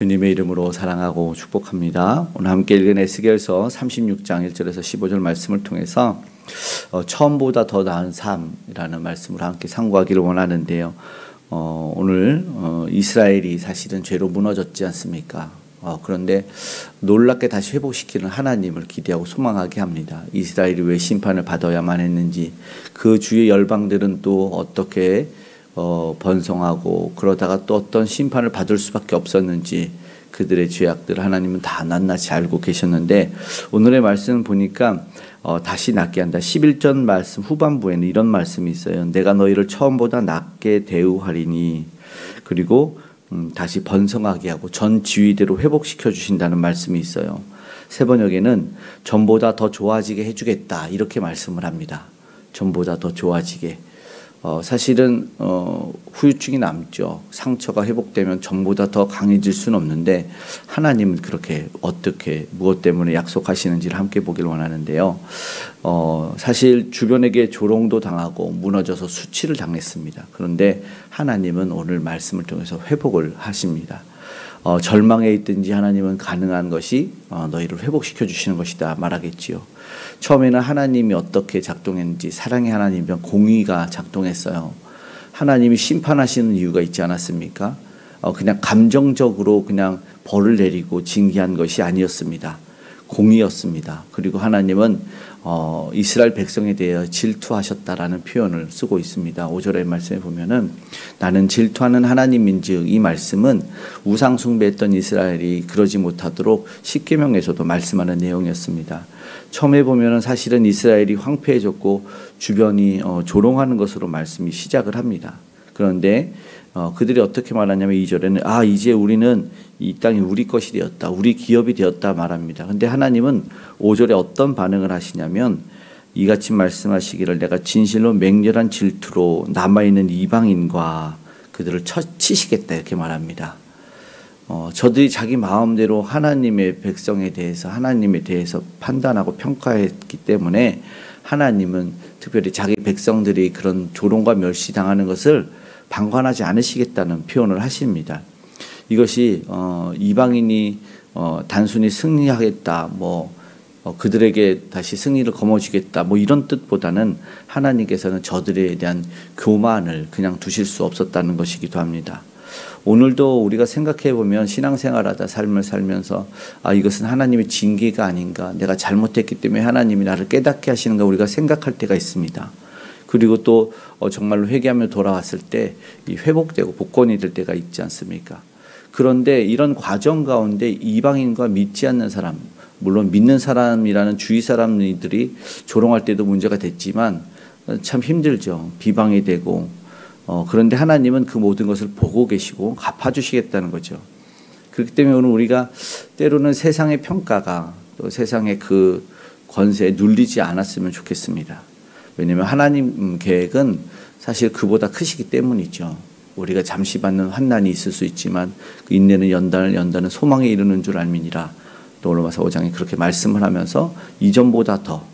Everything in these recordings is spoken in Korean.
주님의 이름으로 사랑하고 축복합니다. 오늘 함께 읽은 에스겔서 36장 1절에서 15절 말씀을 통해서 처음보다 더 나은 삶이라는 말씀을 함께 상고하기를 원하는데요. 오늘 이스라엘이 사실은 죄로 무너졌지 않습니까? 그런데 놀랍게 다시 회복시키는 하나님을 기대하고 소망하게 합니다. 이스라엘이 왜 심판을 받아야만 했는지, 그 주의 열방들은 또 어떻게 번성하고 그러다가 또 어떤 심판을 받을 수밖에 없었는지, 그들의 죄악들 하나님은 다 낱낱이 알고 계셨는데, 오늘의 말씀 보니까 다시 낫게 한다. 11절 말씀 후반부에는 이런 말씀이 있어요. 내가 너희를 처음보다 낫게 대우하리니, 그리고 다시 번성하게 하고 전 지위대로 회복시켜 주신다는 말씀이 있어요. 세 번역에는 전보다 더 좋아지게 해주겠다, 이렇게 말씀을 합니다. 전보다 더 좋아지게. 사실은 후유증이 남죠. 상처가 회복되면 전보다 더 강해질 수는 없는데, 하나님은 그렇게 어떻게 무엇 때문에 약속하시는지를 함께 보기를 원하는데요. 사실 주변에게 조롱도 당하고 무너져서 수치를 당했습니다. 그런데 하나님은 오늘 말씀을 통해서 회복을 하십니다. 절망에 있든지 하나님은 가능한 것이 너희를 회복시켜 주시는 것이다 말하겠지요. 처음에는 하나님이 어떻게 작동했는지, 사랑의 하나님이면 공의가 작동했어요. 하나님이 심판하시는 이유가 있지 않았습니까? 그냥 감정적으로 그냥 벌을 내리고 징계한 것이 아니었습니다. 공의였습니다. 그리고 하나님은 이스라엘 백성에 대해 질투하셨다라는 표현을 쓰고 있습니다. 5절의 말씀에 보면은 나는 질투하는 하나님인즉, 이 말씀은 우상 숭배했던 이스라엘이 그러지 못하도록 십계명에서도 말씀하는 내용이었습니다. 처음에 보면은 사실은 이스라엘이 황폐해졌고 주변이 조롱하는 것으로 말씀이 시작을 합니다. 그런데 그들이 어떻게 말하냐면 2절에는 이제 우리는 이 땅이 우리 것이 되었다, 우리 기업이 되었다 말합니다. 그런데 하나님은 5절에 어떤 반응을 하시냐면 이같이 말씀하시기를 내가 진실로 맹렬한 질투로 남아있는 이방인과 그들을 치시겠다, 이렇게 말합니다. 저들이 자기 마음대로 하나님의 백성에 대해서, 하나님에 대해서 판단하고 평가했기 때문에 하나님은 특별히 자기 백성들이 그런 조롱과 멸시당하는 것을 방관하지 않으시겠다는 표현을 하십니다. 이것이 이방인이 단순히 승리하겠다, 그들에게 다시 승리를 거머쥐겠다, 이런 뜻보다는 하나님께서는 저들에 대한 교만을 그냥 두실 수 없었다는 것이기도 합니다. 오늘도 우리가 생각해 보면 신앙생활하다 삶을 살면서 이것은 하나님의 징계가 아닌가, 내가 잘못했기 때문에 하나님이 나를 깨닫게 하시는가 우리가 생각할 때가 있습니다. 그리고 또 정말로 회개하며 돌아왔을 때 회복되고 복권이 될 때가 있지 않습니까? 그런데 이런 과정 가운데 이방인과 믿지 않는 사람, 물론 믿는 사람이라는 주위 사람들이 조롱할 때도 문제가 됐지만 참 힘들죠. 비방이 되고. 그런데 하나님은 그 모든 것을 보고 계시고 갚아주시겠다는 거죠. 그렇기 때문에 오늘 우리가 때로는 세상의 평가가 또 세상의 그 권세에 눌리지 않았으면 좋겠습니다. 왜냐하면 하나님 계획은 사실 그보다 크시기 때문이죠. 우리가 잠시 받는 환난이 있을 수 있지만 그 인내는 연단은 소망에 이르는 줄 알미니라. 또 로마서 5장에 그렇게 말씀을 하면서 이전보다 더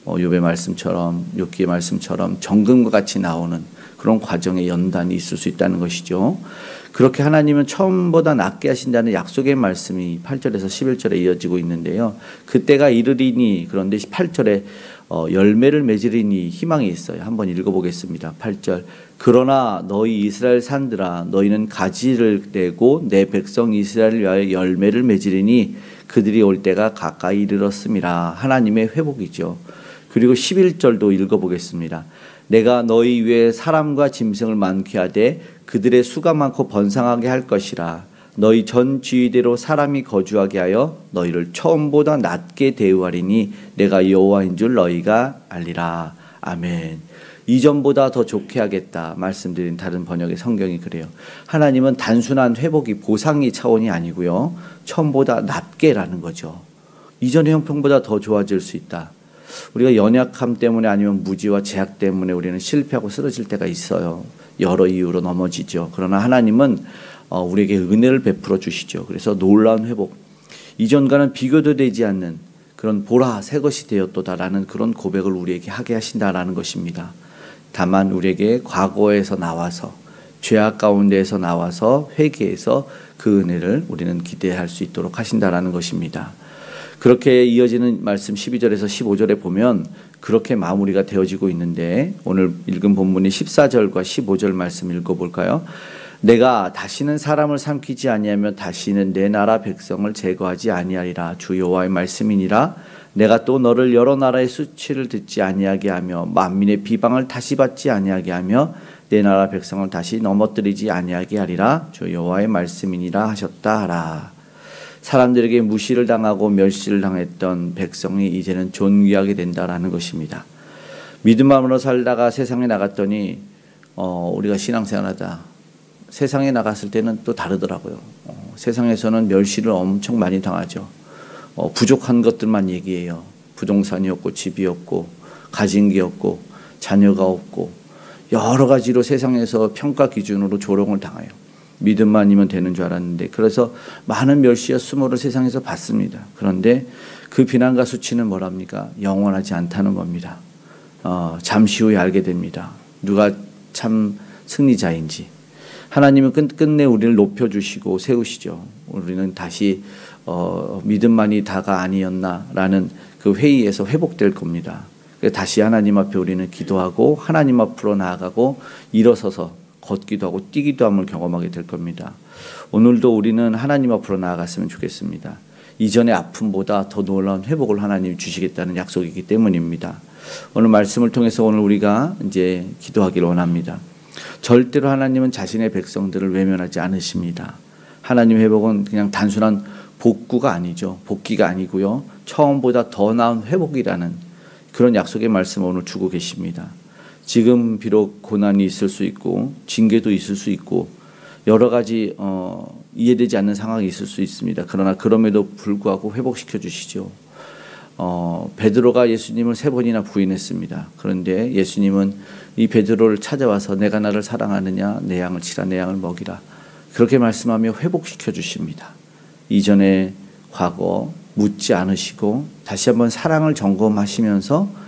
욥의 말씀처럼, 욥기의 말씀처럼 정금과 같이 나오는 그런 과정의 연단이 있을 수 있다는 것이죠. 그렇게 하나님은 처음보다 낫게 하신다는 약속의 말씀이 8절에서 11절에 이어지고 있는데요. 그때가 이르리니, 그런데 8절에 열매를 맺으리니 희망이 있어요. 한번 읽어보겠습니다. 8절 그러나 너희 이스라엘 산들아, 너희는 가지를 떼고 내 백성 이스라엘을 위하여 열매를 맺으리니 그들이 올 때가 가까이 이르렀음이라. 하나님의 회복이죠. 그리고 11절도 읽어보겠습니다. 내가 너희 위에 사람과 짐승을 많게 하되 그들의 수가 많고 번성하게 할 것이라. 너희 전 지위대로 사람이 거주하게 하여 너희를 처음보다 낫게 대우하리니 내가 여호와인 줄 너희가 알리라. 아멘. 이전보다 더 좋게 하겠다 말씀드린 다른 번역의 성경이 그래요. 하나님은 단순한 회복이 보상이 차원이 아니고요, 처음보다 낫게라는 거죠. 이전의 형편보다 더 좋아질 수 있다. 우리가 연약함 때문에 아니면 무지와 제약 때문에 우리는 실패하고 쓰러질 때가 있어요. 여러 이유로 넘어지죠. 그러나 하나님은 우리에게 은혜를 베풀어 주시죠. 그래서 놀라운 회복, 이전과는 비교도 되지 않는 그런 보라 새 것이 되었도다라는 그런 고백을 우리에게 하게 하신다라는 것입니다. 다만 우리에게 과거에서 나와서 죄악 가운데에서 나와서 회개해서 그 은혜를 우리는 기대할 수 있도록 하신다라는 것입니다. 그렇게 이어지는 말씀 12절에서 15절에 보면 그렇게 마무리가 되어지고 있는데 오늘 읽은 본문이 14절과 15절 말씀 읽어볼까요? 내가 다시는 사람을 삼키지 아니하며 다시는 내 나라 백성을 제거하지 아니하리라. 주 여호와의 말씀이니라. 내가 또 너를 여러 나라의 수치를 듣지 아니하게 하며 만민의 비방을 다시 받지 아니하게 하며 내 나라 백성을 다시 넘어뜨리지 아니하게 하리라. 주 여호와의 말씀이니라 하셨다 하라. 사람들에게 무시를 당하고 멸시를 당했던 백성이 이제는 존귀하게 된다라는 것입니다. 믿음만으로 살다가 세상에 나갔더니 우리가 신앙생활하다 세상에 나갔을 때는 또 다르더라고요. 세상에서는 멸시를 엄청 많이 당하죠. 부족한 것들만 얘기해요. 부동산이 없고 집이 없고 가진 게 없고 자녀가 없고 여러 가지로 세상에서 평가 기준으로 조롱을 당해요. 믿음만이면 되는 줄 알았는데 그래서 많은 멸시와 수모를 세상에서 받습니다. 그런데 그 비난과 수치는 뭐랍니까? 영원하지 않다는 겁니다. 잠시 후에 알게 됩니다. 누가 참 승리자인지. 하나님은 끝내 우리를 높여주시고 세우시죠. 우리는 다시 믿음만이 다가 아니었나라는 그 회의에서 회복될 겁니다. 다시 하나님 앞에 우리는 기도하고 하나님 앞으로 나아가고 일어서서 걷기도 하고 뛰기도 함을 경험하게 될 겁니다. 오늘도 우리는 하나님 앞으로 나아갔으면 좋겠습니다. 이전의 아픔보다 더 놀라운 회복을 하나님이 주시겠다는 약속이기 때문입니다. 오늘 말씀을 통해서 오늘 우리가 이제 기도하기를 원합니다. 절대로 하나님은 자신의 백성들을 외면하지 않으십니다. 하나님 회복은 그냥 단순한 복구가 아니죠. 복귀가 아니고요. 처음보다 더 나은 회복이라는 그런 약속의 말씀을 오늘 주고 계십니다. 지금 비록 고난이 있을 수 있고 징계도 있을 수 있고 여러 가지 이해되지 않는 상황이 있을 수 있습니다. 그러나 그럼에도 불구하고 회복시켜 주시죠. 베드로가 예수님을 3번이나 부인했습니다. 그런데 예수님은 이 베드로를 찾아와서 내가 나를 사랑하느냐 내 양을 치라 내 양을 먹이라 그렇게 말씀하며 회복시켜 주십니다. 이전의 과거 묻지 않으시고 다시 한번 사랑을 점검하시면서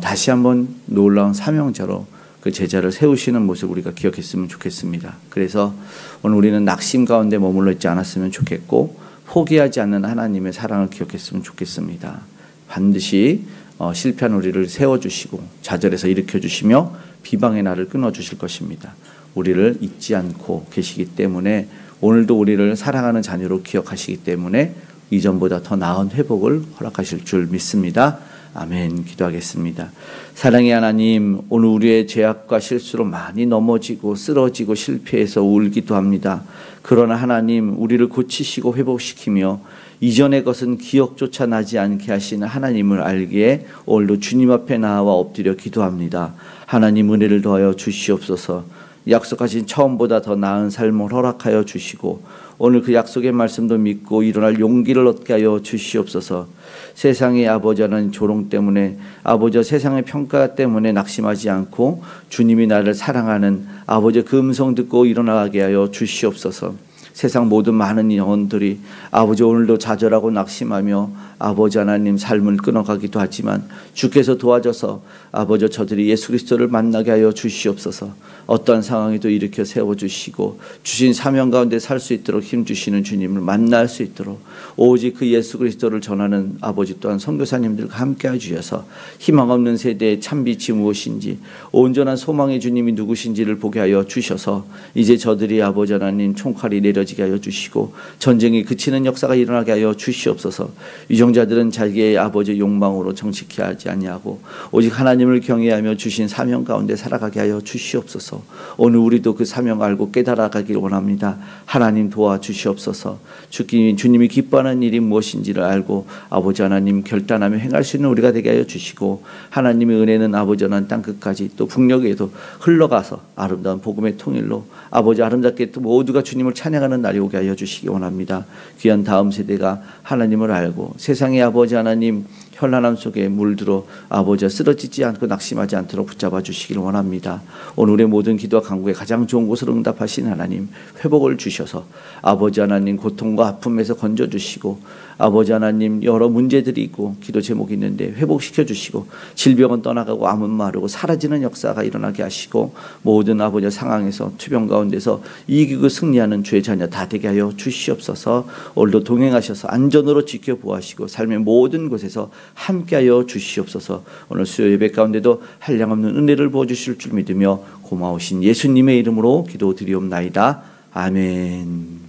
다시 한번 놀라운 사명자로 그 제자를 세우시는 모습을 우리가 기억했으면 좋겠습니다. 그래서 오늘 우리는 낙심 가운데 머물러 있지 않았으면 좋겠고 포기하지 않는 하나님의 사랑을 기억했으면 좋겠습니다. 반드시 실패한 우리를 세워주시고 좌절해서 일으켜주시며 비방의 날을 끊어주실 것입니다. 우리를 잊지 않고 계시기 때문에 오늘도 우리를 사랑하는 자녀로 기억하시기 때문에 이전보다 더 나은 회복을 허락하실 줄 믿습니다. 아멘. 기도하겠습니다. 사랑의 하나님, 오늘 우리의 죄악과 실수로 많이 넘어지고 쓰러지고 실패해서 울기도 합니다. 그러나 하나님, 우리를 고치시고 회복시키며 이전의 것은 기억조차 나지 않게 하시는 하나님을 알기에 오늘도 주님 앞에 나와 엎드려 기도합니다. 하나님 은혜를 더하여 주시옵소서. 약속하신 처음보다 더 나은 삶을 허락하여 주시고 오늘 그 약속의 말씀도 믿고 일어날 용기를 얻게 하여 주시옵소서. 세상의 아버지 하나님 조롱 때문에 아버지 세상의 평가 때문에 낙심하지 않고 주님이 나를 사랑하는 아버지 그 음성 듣고 일어나게 하여 주시옵소서. 세상 모든 많은 영혼들이 아버지 오늘도 좌절하고 낙심하며 아버지 하나님 삶을 끊어가기도 하지만 주께서 도와줘서 아버지 저들이 예수 그리스도를 만나게 하여 주시옵소서. 어떠한 상황에도 일으켜 세워주시고 주신 사명 가운데 살 수 있도록 힘주시는 주님을 만날 수 있도록 오직 그 예수 그리스도를 전하는 아버지 또한 선교사님들과 함께해 주셔서 희망 없는 세대의 참빛이 무엇인지 온전한 소망의 주님이 누구신지를 보게 하여 주셔서 이제 저들이 아버지 하나님 총칼이 내려지게 하여 주시고 전쟁이 그치는 역사가 일어나게 하여 주시옵소서. 유정자들은 자기의 아버지 욕망으로 정직히 하지 아니하고 오직 하나님을 경외하며 주신 사명 가운데 살아가게 하여 주시옵소서. 오늘 우리도 그 사명 알고 깨달아가길 원합니다. 하나님 도와주시옵소서. 주님이 기뻐하는 일이 무엇인지를 알고 아버지 하나님 결단하며 행할 수 있는 우리가 되게 하여 주시고 하나님의 은혜는 아버지 하나님 땅끝까지 또 북녘에도 흘러가서 아름다운 복음의 통일로 아버지 아름답게 또 모두가 주님을 찬양하는 날이 오게 하여 주시기 원합니다. 귀한 다음 세대가 하나님을 알고 세상의 아버지 하나님 현란함 속에 물들어 아버지와 쓰러지지 않고 낙심하지 않도록 붙잡아 주시기를 원합니다. 오늘의 모든 기도와 간구에 가장 좋은 곳으로 응답하신 하나님, 회복을 주셔서 아버지 하나님 고통과 아픔에서 건져주시고, 아버지 하나님 여러 문제들이 있고 기도 제목이 있는데 회복시켜 주시고, 질병은 떠나가고 암은 마르고 사라지는 역사가 일어나게 하시고, 모든 아버지의 상황에서 투병 가운데서 이기고 승리하는 주의 자녀 다 되게 하여 주시옵소서. 오늘도 동행하셔서 안전으로 지켜보아시고 삶의 모든 곳에서 함께하여 주시옵소서. 오늘 수요 예배 가운데도 한량없는 은혜를 부어주실 줄 믿으며 고마우신 예수님의 이름으로 기도드리옵나이다. 아멘.